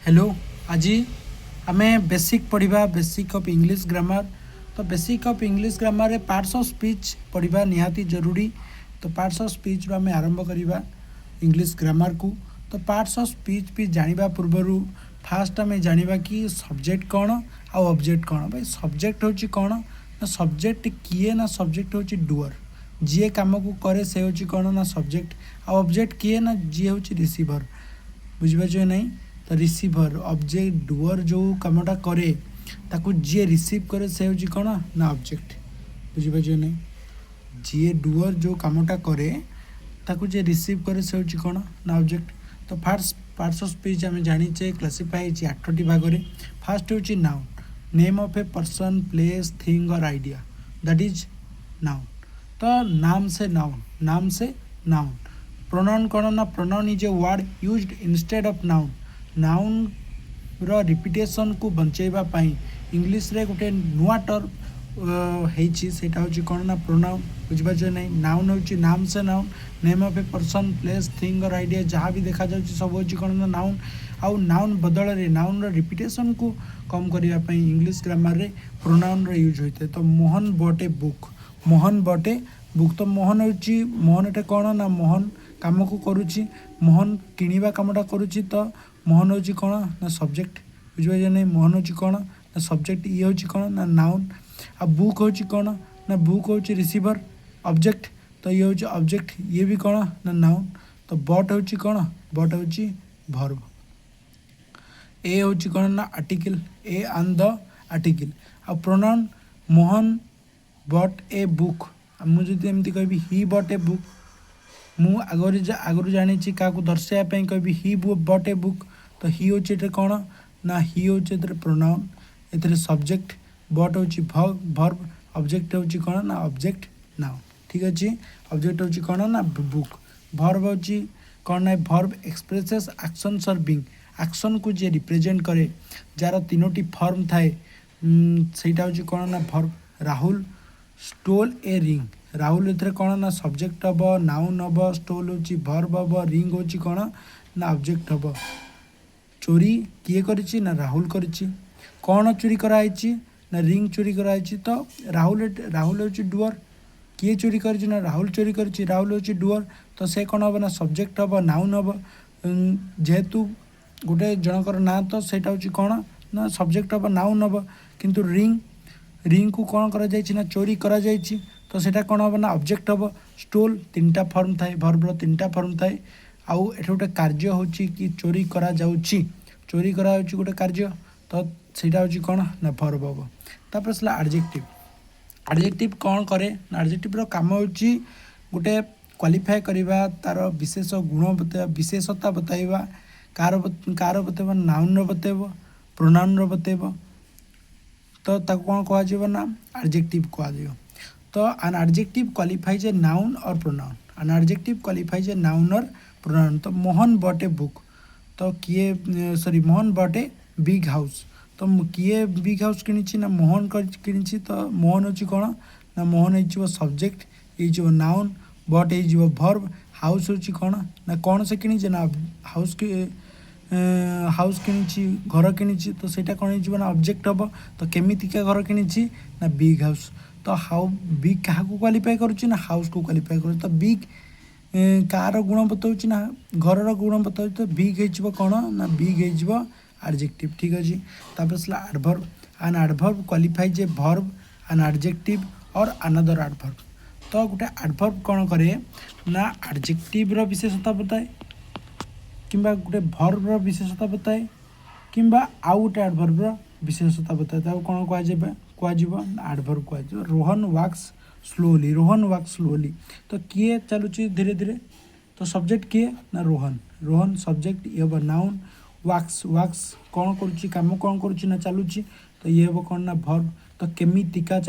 Hello आज आमे basic पढ़िबा बेसिक ऑफ इंग्लिश ग्रामर। तो बेसिक ऑफ इंग्लिश ग्रामर रे पार्ट्स ऑफ स्पीच पढ़िबा निहाती जरूरी। तो पार्ट्स ऑफ स्पीच रो आमे आरंभ करिबा इंग्लिश ग्रामर को। तो पार्ट्स ऑफ स्पीच भी जानिबा पूर्वरु फास्ट आमे जानिबा कि सब्जेक्ट कौन आ ऑब्जेक्ट कौन। भाई सब्जेक्ट होची कौन ना सब्जेक्ट किए ना सब्जेक्ट होची डुअर जी काम को करे से होची कौन ना सब्जेक्ट आ ऑब्जेक्ट किए ना जी होची रिसीवर। बुझिपारे नहीं। तो रिसीवर ऑब्जेक्ट डुअर जो कामटा करे ताकू जी रिसीव करे से होची कौन ना ऑब्जेक्ट। बुझिपारे नहीं। जी डुअर जो कामटा करे ताकू जे रिसीव करे से होची कौन ना ऑब्जेक्ट। तो फास्ट पार्ट्स ऑफ स्पीच आम जाचे क्लासीफाई 8टी भाग में। फास्ट होची noun name of a person place thing और आइडिया दैट इज नाउन। तो नाम से नाउन। प्रोनाउन कौन ना pronoun is a word used instead of noun. Noun रो रिपीटेशन को बंचेबा पाई इंग्लिश रे गोटे नुआ टर्म हेची सेटा होची कौन ना प्रोनाउन। बुझिपारे नहीं। नाउन होची नाम से noun name of a person place thing और आइडिया जहाँ भी देखा जाउची सब होची कौन ना नाउन। आउ नाउन बदल रे नाउन रो रिपीटेशन को कम करिया पाई इंग्लिश ग्रामर रे प्रोनाउन रो यूज होइते। तो Mohan bot a book. Mohan bot A book. तो मोहन होची मोहन एटा कौन ना मोहन काम को करुची। मोहन किनिबा कामटा करुची। तो मोहन होची कौन ना सब्जेक्ट। बुझिपारे नहीं। मोहन होची कौन ना सब्जेक्ट ये होची कौन ना नाउन। आ बुक होची कौन ना बुक होची रिसीवर ऑब्जेक्ट। तो ये होची ऑब्जेक्ट ये भी कौन ना नाउन। तो बट होची कौन बट होची वर्ब। ए होची कौन ना article a and the article. आ pronoun Mohan but a book. मुझे एमती कहबी ही बट ए बुक मु आगु जानी क्या दर्शाइवाई कहि ही बट ए बुक। तो ही होचे कौन ना ही होचे प्रोनाउन ए सब्जेक्ट बट होची वर्ब ऑब्जेक्ट होची कौन ना ऑब्जेक्ट नाउन। ठीक अच्छे। ऑब्जेक्ट होची कौन ना बुक। वर्ब होची कौन ना वर्ब एक्सप्रेसेस एक्शंस और बीइंग एक्शन को जे रिप्रेजेंट करे जार तीनोटी फॉर्म थाए सेटा होची कौन ना verb. Rahul stole a ring. Rahul ए कौन ना सब्जेक्ट हम नाउन हम स्टोल होची वर्ब हम रिंग होची कौन ना ऑब्जेक्ट हम। चोरी किए करिछि ना राहुल करिछि। कौन चोरी कराई ना रिंग चोरी कराई। तो राहुल होची डुअर किए चोरी करिछि ना राहुल चोरी करिछि राहुल होची डुअर। तो से कौन हम ना सब्जेक्ट हम नाउन हम जेहेतु गोटे जनकर ना तो सेटा होची कौन ना सब्जेक्ट हम नाउन हम। किंतु रिंग को कौन करा जाइछि ना चोरी करा जाइछि। तो सेटा कौन हम ना ऑब्जेक्ट हम। स्टोल 3टा फॉर्म थाए वर्बर 3टा फॉर्म थाए। आउ एठे गोटे कार्य होची कि चोरी करा जाउछि चोरी करा होची गोटे कार्य। तो सेटा होची कौन ना वर्ब हम। तापर सला एडजेक्टिव। एडजेक्टिव कौन करे ना एडजेक्टिव रो काम होची गोटे क्वालिफाई करिबा तार विशेष गुण बता विशेषता बताइबा कार बतेबा नाउन रो बतेबो प्रोनाउन रो बतेबो। तो ताको कौन कहा जीव ना एडजेक्टिव कहा जीव। तो an adjective qualifies a noun और pronoun. An adjective qualifies a noun और प्रोनाउन। तो मोहन बट ए बुक। तो किए sorry Mohan but a big house. तो किए बिग हाउस किनी ना मोहन किनी। तो मोहन होची कौन ना मोहन हो सब्जेक्ट ये नाउन बट ये वर्ब हाउस होची कौन ना कौन से किनी ना हाउस हाउस किनी घर किनी। तो सेटा कौन हो ना ऑब्जेक्ट हम। तो केमितिका घर किनी ना बिग हाउस। तो हाउ बिग क्या क्वालिफाई करुच्ची ना हाउस को क्वालिफाई कर। तो बिग कार गुण बताऊँ ना घर गुण बताऊँ। तो बिग हो कौन ना बिग हो एडजेक्टिव। ठीक अच्छे। तापर adverb. An adverb qualifies a verb an adjective और अनदर एडवर्ब। तो गोटे एडवर्ब कौन करे ना एडजेक्टिव रो विशेषता बताए किंबा गोटे वर्ब रो विशेषता बताए किंबा आउ गोटे एडवर्ब रो विशेषता बताए। तो कौन कह एडवर्ब कह। Rohan wax slowly. Rohan wax slowly. तो किए चलुची धीरे धीरे। तो सब्जेक्ट किए ना रोहन। रोहन सब्जेक्ट ये हम नाउन। वाक्स कौन करुच्ची काम कौन करुच्ची ना चलुची। तो ये हम कौन ना वर्ब। तो केमितिका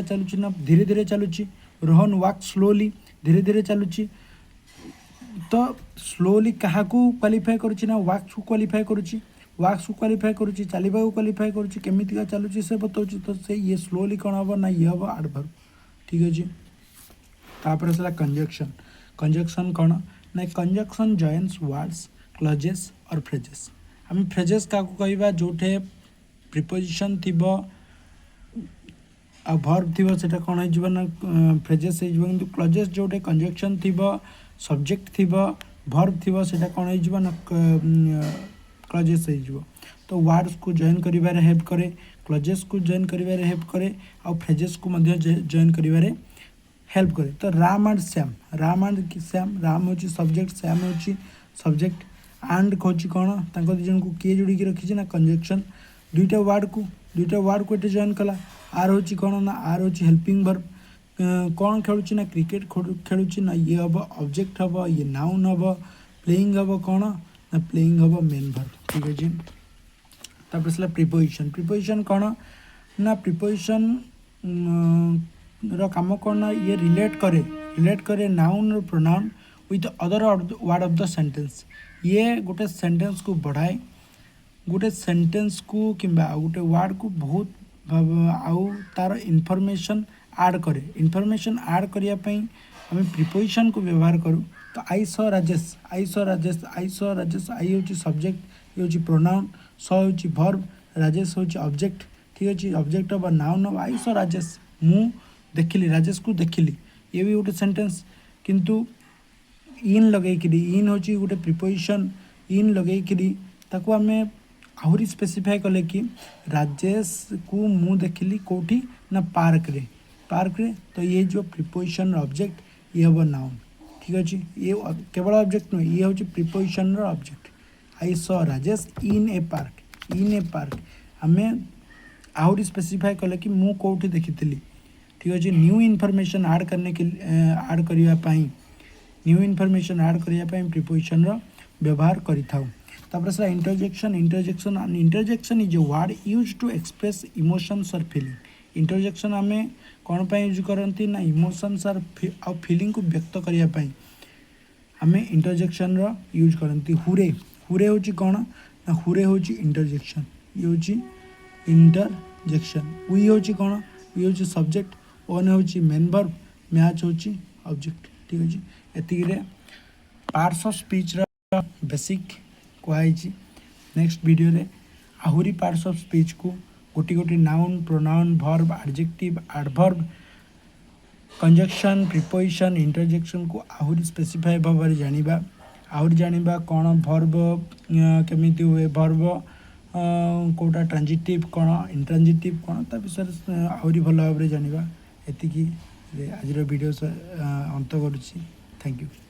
चलुची ना धीरे धीरे चलुची। रोहन वाक्स स्लोली धीरे धीरे चलुची। तो स्लोली क्या क्वालिफाई करुच्ची ना वाक्स को क्वालिफाई करुच्ची। वाक्स को क्वालिफाई करुच्ची चलवा को क्वालिफाई करुच्ची केमितिका चलुची से बताऊँ। तो से ये स्लोली कौन हम ना ये हम एडवर्ब। ठीक अच्छे। तापर आसला कंजक्शन। कंजक्शन कौन ना कंजक्शन जॉइंस वर्ड्स क्लजेस और फ्रेजेस। आम फ्रेजेस क्या कहवा जोठे प्रिपोजिशन थी आ भर्ब थी से कौन हो ना फ्रेजेस हो क्लजेस जोटे कंजक्शन थी सब्जेक्ट थी भर्ब थी से कौन हो ना क्लजेस हो तो वर्ड्स को जॉइन करिवारे हेल्प करे क्लजेस को जॉइन करिवारे हेल्प करे आ फ्रेजेस को जॉइन करिवारे हेल्प करे तो राम एंड श्याम राम हूँ सब्जेक्ट श्याम हूँ सब्जेक्ट एंड कौन कौन दुजन को किए जोड़ी रखी ना कंजक्शन दुईटा वर्ड को ये जॉइन कला आर हूँ कौन ना आर हूँ हेल्पिंग वर्ब कौन खेलुची ना क्रिकेट खेलुची ना ये हम ऑब्जेक्ट हम ये नाउन हम प्लेइंग हम कौन ना प्लेइंग हम मेन वर्ब ठीक अच्छे तापर प्रिपोजिशन कौन ना प्रिपोजिशन काम कौन ना ये रिलेट करे नाउन और pronoun with other word of the sentence ये गोटे सेंटेंस को बढ़ाए गोटे सेंटेंस को किंबा गोटे वर्ड को बहुत आउ तार इनफॉरमेशन ऐड करने आम प्रिपोजिशन को व्यवहार करूँ तो आई सॉ राजेश आई हूँ सब्जेक्ट ये हूँ प्रोनाउन स हूँ भर्ब राजेश हूँ ऑब्जेक्ट ठीक अच्छे ऑब्जेक्ट हम नाउन हम आई सॉ राजेश मु देखिली राजेश को देखिली ये भी गोटे सेंटेंस किंतु इन लगे इन हूँ गोटे प्रिपोजिशन इन लगे ताको आमे आहरी स्पेसिफाई कले कि राजेश को मु देखिली कोठी ना पार्क रे तो ये जो प्रिपोजिशन ऑब्जेक्ट ये हम नाउन ठीक अच्छे ये केवल ऑब्जेक्ट नुहे ये हूँ preposition object I saw Rajesh in A park आमे आहरी स्पेसिफाई कले कि मु कोठी देखी ठीक अच्छे न्यू इनफॉरमेशन ऐड करने के ऐड करने न्यू इनफॉरमेशन ऐड करने प्रिपोजिशन व्यवहार करें से interjection is a word use to express emotions और फीलिंग इंटरजेक्शन आम कौन पर यूज करती ना इमोशंस और फीलिंग को व्यक्त करने आम इंटरजेक्शन यूज करती हुरे हूँ कौन ना हुरे हूँ इंटरजेक्शन ये हूँ इंटरजेक्शन वी हूँ कौन वी हूँ सब्जेक्ट ओन हूँ मेन वर्ब मैच हूँ ऑब्जेक्ट ठीक अच्छे ये पार्ट्स ऑफ स्पीच बेसिक कहुई नेक्स्ट वीडियो रे आहरी पार्ट्स ऑफ स्पीच को गोटी गोटी noun pronoun verb adjective adverb conjunction preposition interjection को आहरी स्पेसिफाई भाव में जानिबा आहरी जानिबा कौन भर्ब केमिति हुए भर्ब कोटा ट्रांजिटिव कौन इंट्रांजिटिव कौन ता विषय आहरी भल भाव में जानिबा एतिकी आज वीडियो अंत करुच्ची थैंक यू।